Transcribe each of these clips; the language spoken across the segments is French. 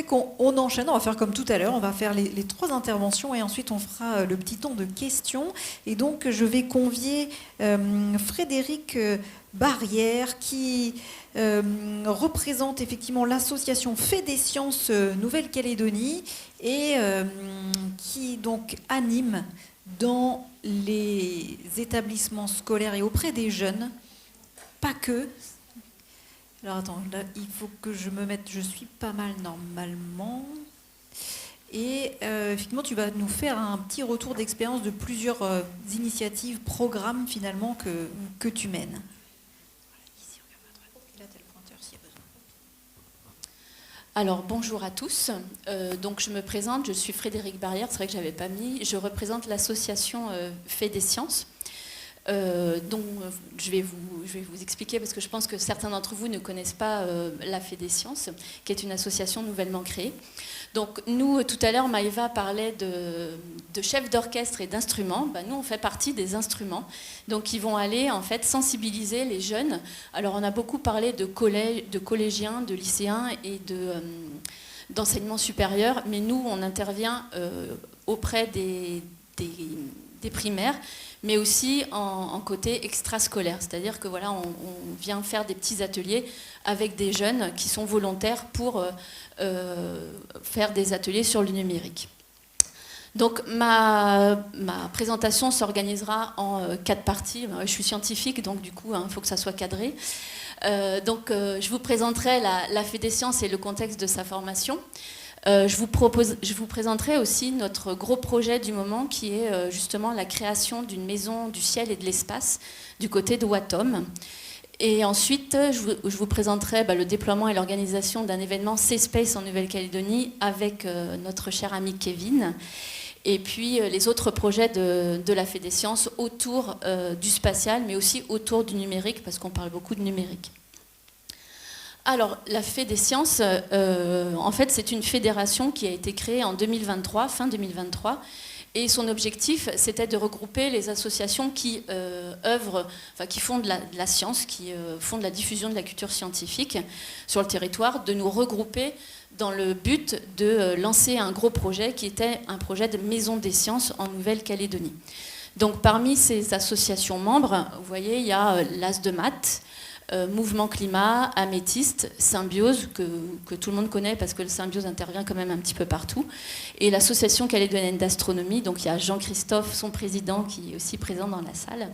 qu'on enchaîne, on va faire comme tout à l'heure, on va faire les 3 interventions et ensuite on fera le petit temps de questions. Et donc je vais convier Frédéric Barrière qui représente effectivement l'association Fait des Sciences Nouvelle-Calédonie et qui donc anime dans les établissements scolaires et auprès des jeunes, pas que. Alors attends, là il faut que je me mette, je suis pas mal normalement. Et effectivement tu vas nous faire un petit retour d'expérience de plusieurs initiatives, programmes finalement que tu mènes. Alors bonjour à tous, donc je me présente, je suis Frédéric Barrière, c'est vrai que je n'avais pas mis, je représente l'association Fait des Sciences, dont je vais vous expliquer parce que je pense que certains d'entre vous ne connaissent pas la Fait des Sciences, qui est une association nouvellement créée. Donc nous, tout à l'heure, Maëva parlait de chefs d'orchestre et d'instruments. Ben, nous, on fait partie des instruments. Donc ils vont aller en fait sensibiliser les jeunes. Alors on a beaucoup parlé de collégiens, de lycéens et d'enseignement supérieur, mais nous, on intervient auprès des primaires, mais aussi en côté extrascolaire. C'est-à-dire que voilà, on vient faire des petits ateliers avec des jeunes qui sont volontaires pour faire des ateliers sur le numérique. Donc ma présentation s'organisera en 4 parties. Je suis scientifique, donc du coup, il faut que ça soit cadré. Je vous présenterai la Fait des Sciences et le contexte de sa formation. Je vous présenterai aussi notre gros projet du moment qui est justement la création d'une maison du ciel et de l'espace du côté de Watom. Et ensuite, je vous présenterai le déploiement et l'organisation d'un événement C-Space en Nouvelle-Calédonie avec notre cher ami Kevin. Et puis les autres projets de la Fait des Sciences autour du spatial, mais aussi autour du numérique, parce qu'on parle beaucoup de numérique. Alors, la Fait des Sciences, en fait, c'est une fédération qui a été créée en 2023, fin 2023, et son objectif, c'était de regrouper les associations qui qui font de la science, qui font de la diffusion de la culture scientifique sur le territoire, de nous regrouper dans le but de lancer un gros projet qui était un projet de maison des sciences en Nouvelle-Calédonie. Donc, parmi ces associations membres, vous voyez, il y a l'As de Maths, Mouvement Climat, Améthyste, Symbiose, que tout le monde connaît parce que le Symbiose intervient quand même un petit peu partout, et l'Association calédonienne d'astronomie, donc il y a Jean-Christophe, son président, qui est aussi présent dans la salle.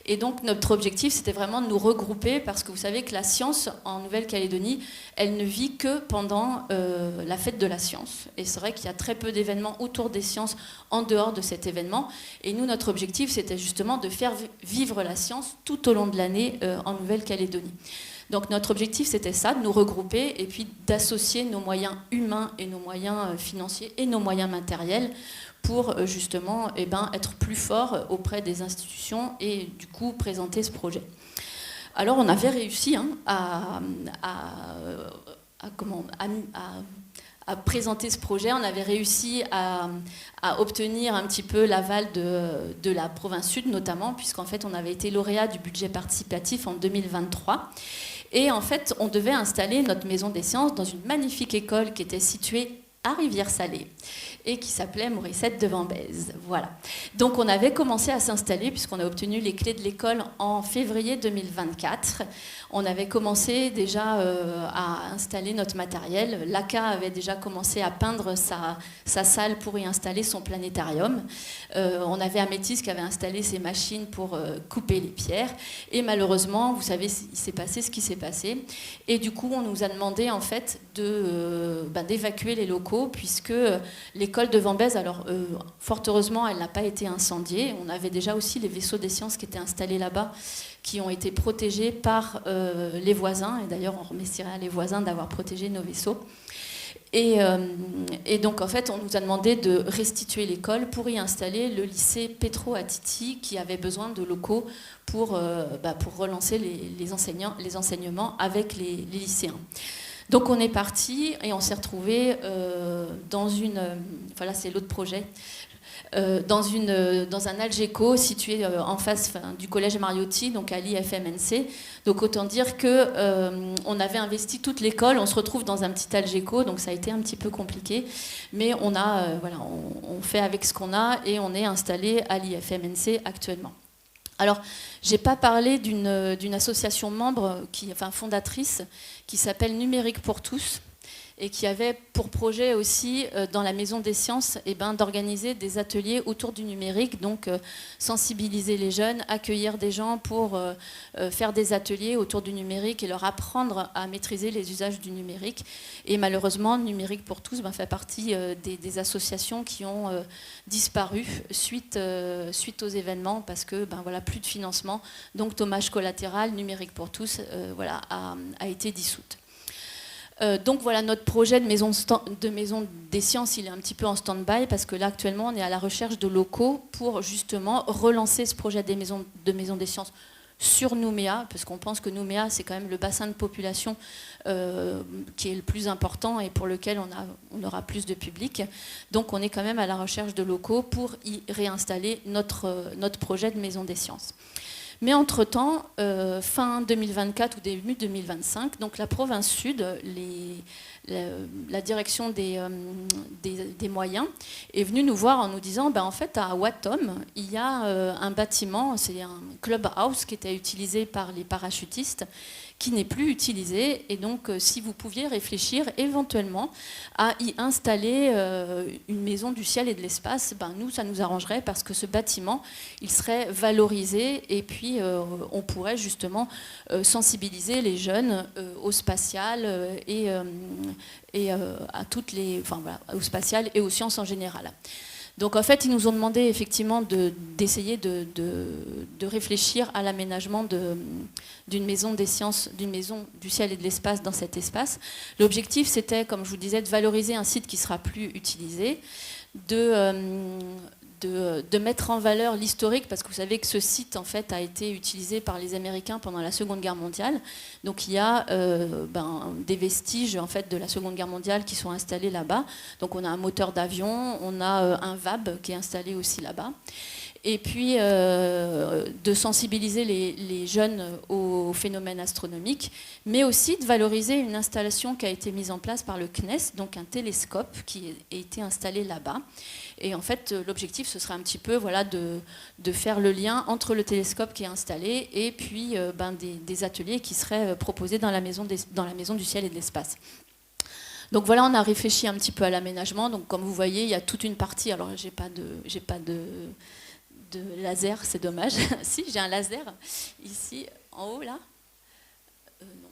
Et donc notre objectif, c'était vraiment de nous regrouper, parce que vous savez que la science en Nouvelle-Calédonie, elle ne vit que pendant la fête de la science. Et c'est vrai qu'il y a très peu d'événements autour des sciences en dehors de cet événement. Et nous, notre objectif, c'était justement de faire vivre la science tout au long de l'année en Nouvelle-Calédonie. Donc notre objectif, c'était ça, de nous regrouper et puis d'associer nos moyens humains et nos moyens financiers et nos moyens matériels pour justement être plus fort auprès des institutions et du coup présenter ce projet. Alors on avait réussi à présenter ce projet, on avait réussi à obtenir un petit peu l'aval de la province sud notamment, puisqu'en fait on avait été lauréat du budget participatif en 2023. Et en fait on devait installer notre maison des sciences dans une magnifique école qui était située à Rivière-Salée et qui s'appelait Morissette de Vambèze. Voilà. Donc on avait commencé à s'installer puisqu'on a obtenu les clés de l'école en février 2024. On avait commencé déjà à installer notre matériel. L'ACA avait déjà commencé à peindre sa salle pour y installer son planétarium. On avait Améthyste qui avait installé ses machines pour couper les pierres. Et malheureusement, vous savez, il s'est passé ce qui s'est passé. Et du coup, on nous a demandé en fait d'évacuer les locaux puisque l'école de Vambèze, alors fort heureusement, elle n'a pas été incendiée. On avait déjà aussi les vaisseaux des sciences qui étaient installés là-bas, qui ont été protégés par les voisins. Et d'ailleurs, on remerciera les voisins d'avoir protégé nos vaisseaux. Et donc, en fait, on nous a demandé de restituer l'école pour y installer le lycée Petro Atiti, qui avait besoin de locaux pour relancer les enseignements avec les lycéens. Donc, on est parti et on s'est retrouvé dans une... Voilà, c'est l'autre projet. dans un Algeco situé en face du collège Mariotti, donc à l'IFMNC. Donc autant dire qu'on avait investi toute l'école, on se retrouve dans un petit Algeco, donc ça a été un petit peu compliqué, mais on fait avec ce qu'on a et on est installé à l'IFMNC actuellement. Alors, je n'ai pas parlé d'une association membre, fondatrice, qui s'appelle Numérique pour tous, et qui avait pour projet aussi, dans la Maison des Sciences, d'organiser des ateliers autour du numérique, donc sensibiliser les jeunes, accueillir des gens pour faire des ateliers autour du numérique et leur apprendre à maîtriser les usages du numérique. Et malheureusement, Numérique pour tous fait partie des associations qui ont disparu suite aux événements, parce que plus de financement, donc dommage collatéral, Numérique pour tous a été dissoute. Donc voilà, notre projet de maison des sciences, il est un petit peu en stand-by parce que là actuellement on est à la recherche de locaux pour justement relancer ce projet des maisons des sciences sur Nouméa, parce qu'on pense que Nouméa c'est quand même le bassin de population qui est le plus important et pour lequel on aura plus de public. Donc on est quand même à la recherche de locaux pour y réinstaller notre projet de maison des sciences. Mais entre-temps, fin 2024 ou début 2025, donc la province sud, la direction des moyens est venue nous voir en nous disant en fait à Watom, il y a un bâtiment, c'est un clubhouse qui était utilisé par les parachutistes, qui n'est plus utilisé, et donc si vous pouviez réfléchir éventuellement à y installer une maison du ciel et de l'espace, nous ça nous arrangerait parce que ce bâtiment il serait valorisé et puis on pourrait justement sensibiliser les jeunes au spatial et à toutes les, au spatial et aux sciences en général. Donc en fait, ils nous ont demandé effectivement d'essayer de réfléchir à l'aménagement d'une maison des sciences, d'une maison du ciel et de l'espace dans cet espace. L'objectif, c'était, comme je vous disais, de valoriser un site qui ne sera plus utilisé, de mettre en valeur l'historique, parce que vous savez que ce site en fait a été utilisé par les Américains pendant la Seconde Guerre mondiale. Donc il y a des vestiges en fait de la Seconde Guerre mondiale qui sont installés là-bas. Donc on a un moteur d'avion, on a un VAB qui est installé aussi là-bas. Et puis de sensibiliser les jeunes aux phénomènes astronomiques, mais aussi de valoriser une installation qui a été mise en place par le CNES, donc un télescope qui a été installé là-bas. Et en fait, l'objectif, ce serait un petit peu de faire le lien entre le télescope qui est installé et puis des ateliers qui seraient proposés dans la maison du ciel et de l'espace. Donc voilà, on a réfléchi un petit peu à l'aménagement. Donc comme vous voyez, il y a toute une partie. Alors j'ai pas de laser, c'est dommage. Si, j'ai un laser ici, en haut, là. Non.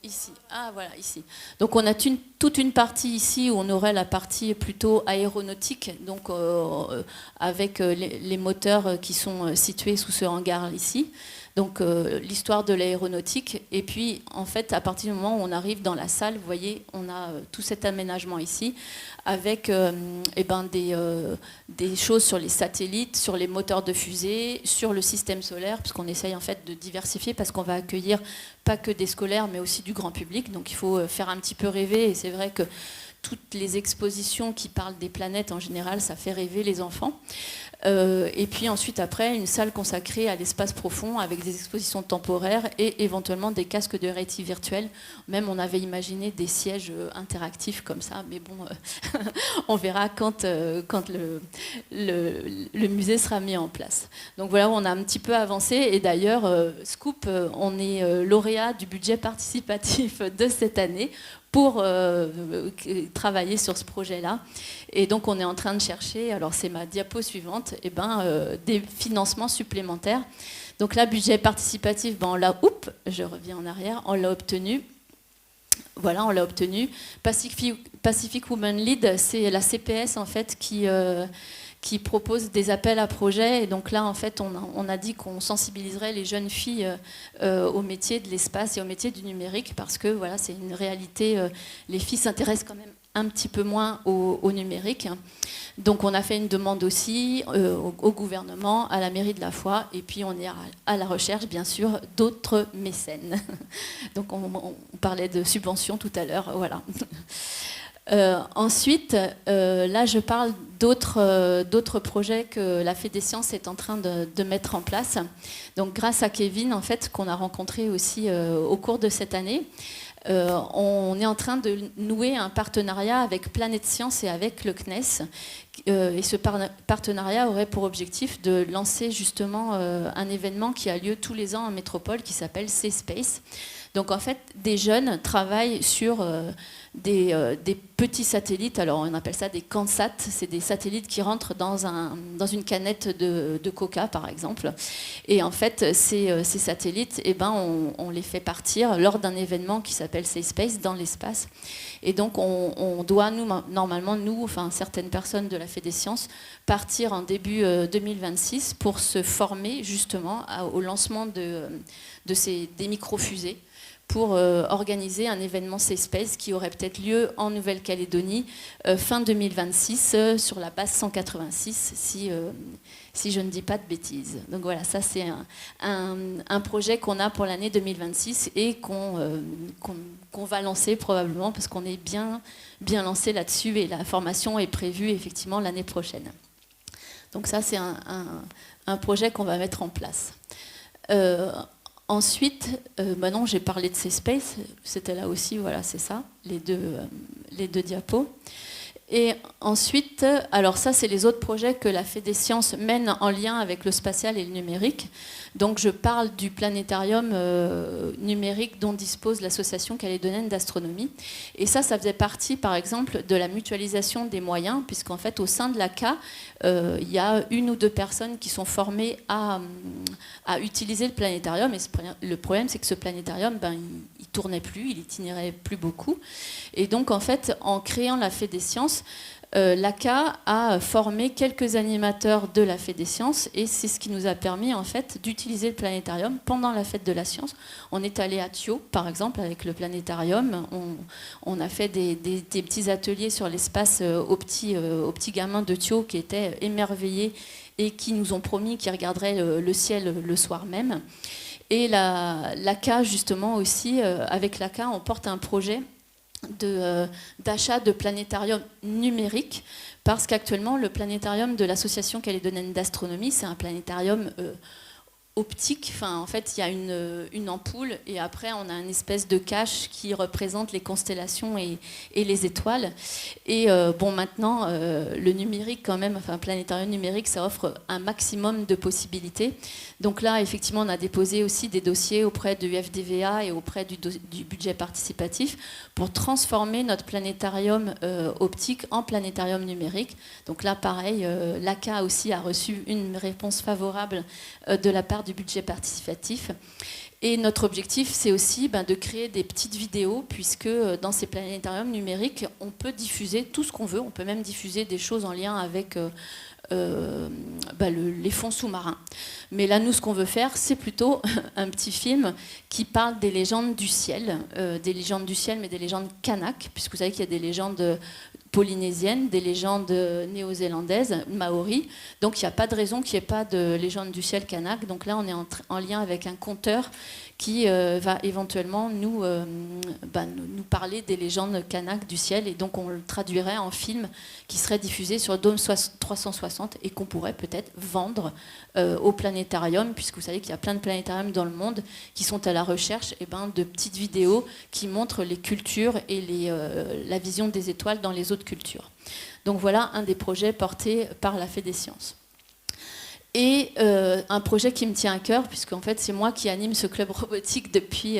Ici. Ah, voilà, ici. Donc on a toute une partie ici où on aurait la partie plutôt aéronautique, donc avec les moteurs qui sont situés sous ce hangar ici. Donc l'histoire de l'aéronautique. Et puis en fait, à partir du moment où on arrive dans la salle, vous voyez, on a tout cet aménagement ici avec des choses sur les satellites, sur les moteurs de fusée, sur le système solaire, puisqu'on essaye en fait de diversifier, parce qu'on va accueillir pas que des scolaires, mais aussi du grand public. Donc il faut faire un petit peu rêver. Et c'est vrai que toutes les expositions qui parlent des planètes en général, ça fait rêver les enfants. Et puis ensuite, après, une salle consacrée à l'espace profond avec des expositions temporaires et éventuellement des casques de réalité virtuelle. Même, on avait imaginé des sièges interactifs comme ça, mais bon, on verra quand le musée sera mis en place. Donc voilà, on a un petit peu avancé. Et d'ailleurs, Scoop, on est lauréat du budget participatif de cette année pour travailler sur ce projet-là. Et donc, on est en train de chercher, alors c'est ma diapo suivante, des financements supplémentaires. Donc là, budget participatif, je reviens en arrière, on l'a obtenu. Voilà, on l'a obtenu. Pacific Women Lead, c'est la CPS en fait qui propose des appels à projets. Et donc là, en fait, on a dit qu'on sensibiliserait les jeunes filles au métier de l'espace et au métier du numérique, parce que voilà, c'est une réalité. Les filles s'intéressent quand même un petit peu moins au numérique. Donc on a fait une demande aussi au gouvernement, à la mairie de La Foix, et puis on est à la recherche, bien sûr, d'autres mécènes. Donc on parlait de subventions tout à l'heure, voilà. Ensuite, là, je parle d'autres projets que la Fée des Sciences est en train de mettre en place. Donc, grâce à Kevin, en fait, qu'on a rencontré aussi au cours de cette année, on est en train de nouer un partenariat avec Planète Science et avec le CNES. Et ce partenariat aurait pour objectif de lancer justement un événement qui a lieu tous les ans en métropole qui s'appelle C-Space. Donc en fait, des jeunes travaillent sur des petits satellites, alors on appelle ça des CanSat, c'est des satellites qui rentrent dans une canette de coca par exemple. Et en fait, ces satellites, eh ben, on les fait partir lors d'un événement qui s'appelle C-Space dans l'espace. Et donc on doit, normalement, enfin certaines personnes de la Fée des Sciences, partir en début 2026 pour se former justement au lancement des micro-fusées, pour organiser un événement C-Space qui aurait peut-être lieu en Nouvelle-Calédonie fin 2026 sur la base 186 si je ne dis pas de bêtises. Donc voilà, ça c'est un projet qu'on a pour l'année 2026 et qu'on va lancer probablement parce qu'on est bien lancé là-dessus et la formation est prévue effectivement l'année prochaine. Donc ça c'est un projet qu'on va mettre en place. Ensuite, maintenant j'ai parlé de C-Space, c'était là aussi, voilà, c'est ça, les deux diapos. Et ensuite, alors ça c'est les autres projets que la Fée des Sciences mène en lien avec le spatial et le numérique. Donc je parle du planétarium numérique dont dispose l'association calédonienne d'astronomie. Et ça faisait partie par exemple de la mutualisation des moyens, puisqu'en fait au sein de l'ACA, il y a 1 ou 2 personnes qui sont formées à utiliser le planétarium. Et le problème c'est que ce planétarium, il tournait plus, il itinérait plus beaucoup. Et donc en fait, en créant la Fée des Sciences, l'ACA a formé quelques animateurs de la Fête des Sciences et c'est ce qui nous a permis en fait d'utiliser le planétarium pendant la Fête de la Science. On est allé à Thio par exemple avec le planétarium, on a fait des petits ateliers sur l'espace aux petits gamins de Thio qui étaient émerveillés et qui nous ont promis qu'ils regarderaient le ciel le soir même. Et l'ACA justement aussi, avec l'ACA on porte un projet d'achat de planétarium numérique parce qu'actuellement le planétarium de l'association calédonienne d'astronomie c'est un planétarium optique, enfin en fait il y a une ampoule et après on a une espèce de cache qui représente les constellations et les étoiles et bon maintenant le numérique quand même, enfin un planétarium numérique ça offre un maximum de possibilités. Donc là effectivement on a déposé aussi des dossiers auprès de UFDVA et auprès du budget participatif pour transformer notre planétarium optique en planétarium numérique. Donc là pareil, l'ACA aussi a reçu une réponse favorable de la part du budget participatif. Et notre objectif, c'est aussi de créer des petites vidéos, puisque dans ces planétariums numériques, on peut diffuser tout ce qu'on veut. On peut même diffuser des choses en lien avec les fonds sous-marins. Mais là, nous, ce qu'on veut faire, c'est plutôt un petit film qui parle des légendes du ciel, mais des légendes kanak, puisque vous savez qu'il y a des légendes polynésiennes, des légendes néo-zélandaises, maoris. Donc il n'y a pas de raison qu'il n'y ait pas de légende du ciel kanak. Donc là, on est en lien avec un conteur qui va éventuellement nous parler des légendes kanak du ciel. Et donc on le traduirait en film qui serait diffusé sur Dôme 360 et qu'on pourrait peut-être vendre au planétarium, puisque vous savez qu'il y a plein de planétariums dans le monde qui sont à la recherche de petites vidéos qui montrent les cultures et la vision des étoiles dans les autres cultures. Donc voilà un des projets portés par la Fée des Sciences. Et un projet qui me tient à cœur, puisqu'en fait c'est moi qui anime ce club robotique depuis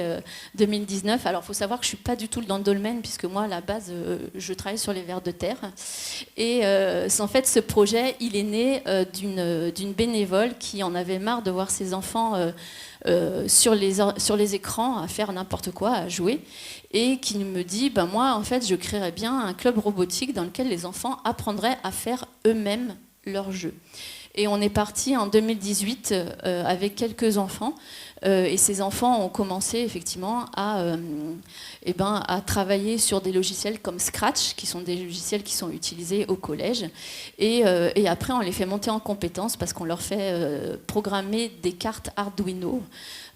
2019. Alors il faut savoir que je ne suis pas du tout dans le dolmen, puisque moi à la base je travaille sur les vers de terre. Et en fait ce projet il est né d'une bénévole qui en avait marre de voir ses enfants sur les écrans à faire n'importe quoi, à jouer, et qui me dit moi en fait je créerais bien un club robotique dans lequel les enfants apprendraient à faire eux-mêmes leurs jeux. Et on est parti en 2018 avec quelques enfants Et ces enfants ont commencé effectivement à travailler sur des logiciels comme Scratch, qui sont des logiciels qui sont utilisés au collège. Et après, on les fait monter en compétences parce qu'on leur fait programmer des cartes Arduino.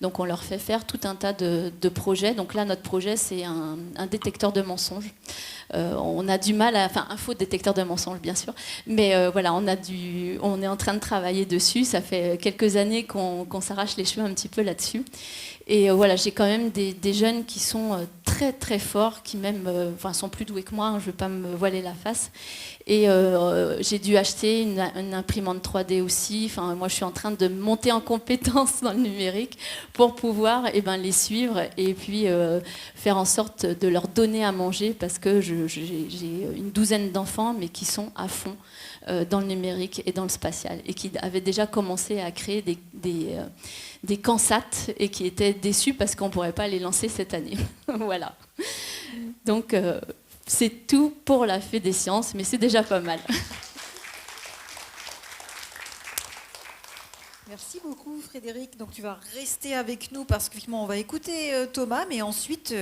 Donc on leur fait faire tout un tas de projets. Donc là, notre projet, c'est un détecteur de mensonges. On a du mal enfin un faux détecteur de mensonges bien sûr, mais voilà, on est en train de travailler dessus. Ça fait quelques années qu'on s'arrache les cheveux un petit peu là-dessus. Et voilà, j'ai quand même des jeunes qui sont très très forts, qui même sont plus doués que moi, hein, je ne vais pas me voiler la face. Et j'ai dû acheter une imprimante 3D aussi. Enfin, moi, je suis en train de monter en compétences dans le numérique pour pouvoir les suivre et puis faire en sorte de leur donner à manger, parce que j'ai une douzaine d'enfants, mais qui sont à fond dans le numérique et dans le spatial, et qui avaient déjà commencé à créer des CANSAT et qui étaient déçus parce qu'on ne pourrait pas les lancer cette année. Voilà. Donc, c'est tout pour la Fée des Sciences, mais c'est déjà pas mal. Merci beaucoup Frédéric. Donc tu vas rester avec nous parce qu'effectivement on va écouter Thomas, mais ensuite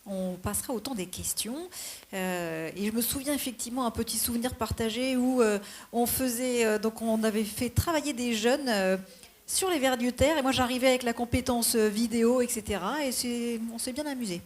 on passera au temps des questions. Et je me souviens effectivement un petit souvenir partagé où on avait fait travailler des jeunes sur les vers de terre, et moi j'arrivais avec la compétence vidéo, etc. Et on s'est bien amusé.